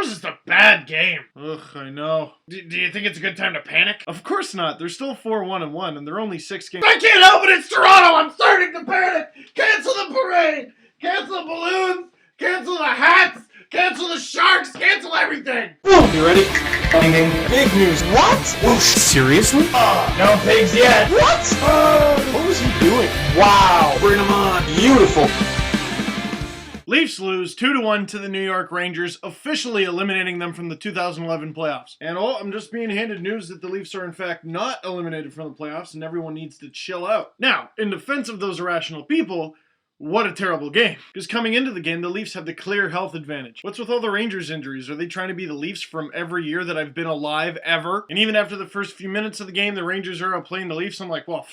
was just a bad game. Ugh, I know. Do you think it's a good time to panic? Of course not. They're still 4-1-1, and they're only 6 games. I can't help it. It's Toronto. I'm starting to panic. Cancel the parade. Cancel the balloons. Cancel the hats. Cancel the Sharks. Cancel everything. You ready? Big news. What? Whoosh. Seriously? No pigs yet. What? What was he doing? Wow. Bring him on. Beautiful. Leafs lose 2-1 to the New York Rangers, officially eliminating them from the 2011 playoffs. And I'm just being handed news that the Leafs are in fact not eliminated from the playoffs and everyone needs to chill out. Now, in defense of those irrational people, what a terrible game. Because coming into the game, the Leafs have the clear health advantage. What's with all the Rangers injuries? Are they trying to be the Leafs from every year that I've been alive ever? And even after the first few minutes of the game, the Rangers are outplaying the Leafs. I'm like, well,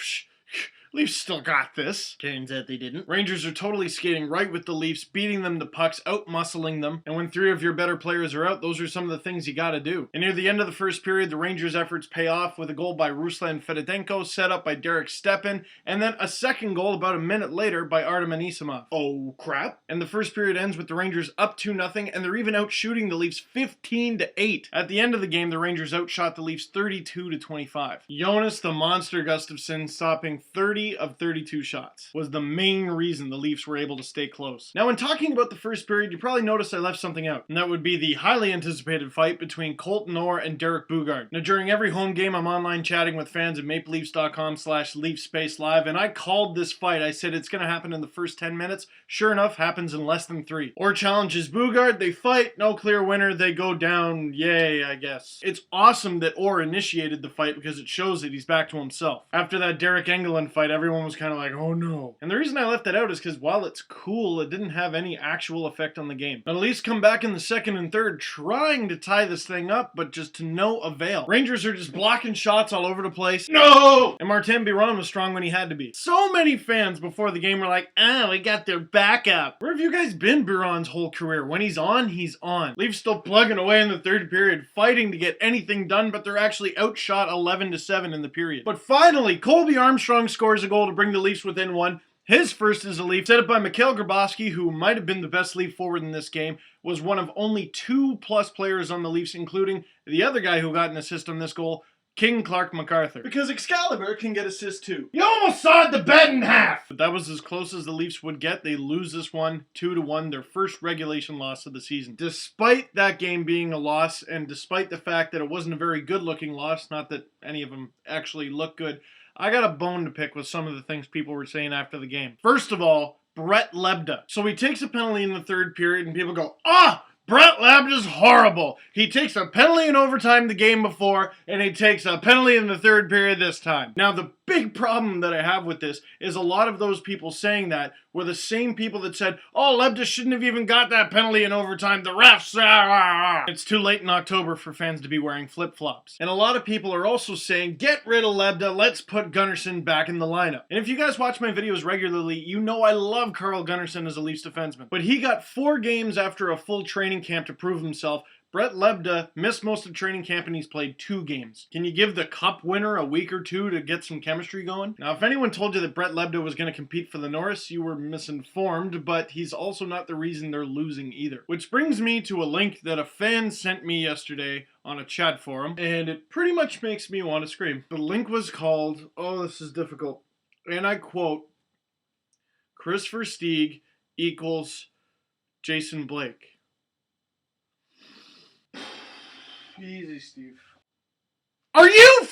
Leafs still got this. Turns out they didn't. Rangers are totally skating right with the Leafs, beating them to pucks, out-muscling them. And when 3 of your better players are out, those are some of the things you gotta do. And near the end of the first period, the Rangers' efforts pay off with a goal by Ruslan Fedotenko, set up by Derek Stepan, and then a second goal about a minute later by Artem Anisimov. Oh, crap. And the first period ends with the Rangers up 2-0, and they're even out-shooting the Leafs 15-8. At the end of the game, the Rangers outshot the Leafs 32-25. Jonas the Monster Gustafsson stopping 30 of 32 shots was the main reason the Leafs were able to stay close. Now, when talking about the first period, you probably noticed I left something out, and that would be the highly anticipated fight between Colton Orr and Derek Boogaard. Now, during every home game, I'm online chatting with fans at mapleleafs.com/LeafSpaceLive, and I called this fight. I said it's going to happen in the first 10 minutes. Sure enough, happens in less than 3. Orr challenges Boogaard, they fight, no clear winner, they go down, yay, I guess. It's awesome that Orr initiated the fight because it shows that he's back to himself. After that Derek Engelland fight, everyone was kind of like, oh no. And the reason I left that out is because while it's cool, it didn't have any actual effect on the game. But at least come back in the second and third trying to tie this thing up, but just to no avail. Rangers are just blocking shots all over the place. No! And Martin Biron was strong when he had to be. So many fans before the game were like, we got their backup. Where have you guys been Biron's whole career? When he's on, he's on. Leafs still plugging away in the third period, fighting to get anything done, but they're actually outshot 11-7 in the period. But finally, Colby Armstrong scores a goal to bring the Leafs within 1. His first as a Leaf, set up by Mikhail Grabowski, who might have been the best Leaf forward in this game, was one of only 2+ players on the Leafs, including the other guy who got an assist on this goal, King Clark MacArthur. Because Excalibur can get assists too. You almost sawed the bed in half! But that was as close as the Leafs would get. They lose this one 2-1, their first regulation loss of the season. Despite that game being a loss, and despite the fact that it wasn't a very good looking loss, not that any of them actually look good, I got a bone to pick with some of the things people were saying after the game. First of all, Brett Lebda. So he takes a penalty in the third period and people go, Brett Lebda's horrible. He takes a penalty in overtime the game before, and he takes a penalty in the third period this time. Now, the big problem that I have with this is a lot of those people saying that were the same people that said, Lebda shouldn't have even got that penalty in overtime. The refs, It's too late in October for fans to be wearing flip-flops. And a lot of people are also saying, get rid of Lebda, let's put Gunnarsson back in the lineup. And if you guys watch my videos regularly, you know I love Carl Gunnarsson as a Leafs defenseman. But he got 4 games after a full training camp to prove himself. Brett Lebda missed most of training camp and he's played 2 games. Can you give the cup winner a week or 2 to get some chemistry going? Now, if anyone told you that Brett Lebda was going to compete for the Norris, you were misinformed, but he's also not the reason they're losing either. Which brings me to a link that a fan sent me yesterday on a chat forum, and it pretty much makes me want to scream. The link was called, this is difficult, and I quote, Chris Versteeg equals Jason Blake. Easy, Steve. Are you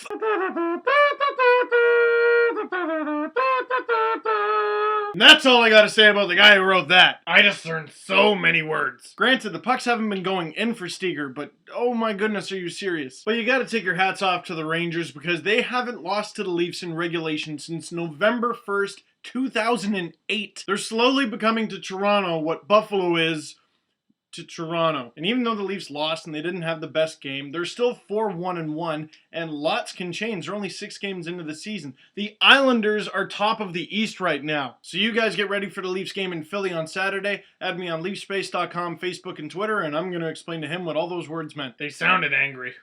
And that's all I gotta say about the guy who wrote that. I just learned so many words. Granted, the pucks haven't been going in for Steger, but oh my goodness, are you serious? But you gotta take your hats off to the Rangers because they haven't lost to the Leafs in regulation since November 1st, 2008. They're slowly becoming to Toronto what Buffalo is to Toronto. And even though the Leafs lost and they didn't have the best game, they're still 4-1-1, and lots can change. They're only 6 games into the season. The Islanders are top of the East right now. So you guys get ready for the Leafs game in Philly on Saturday. Add me on LeafSpace.com, Facebook, and Twitter, and I'm going to explain to him what all those words meant. They sounded angry.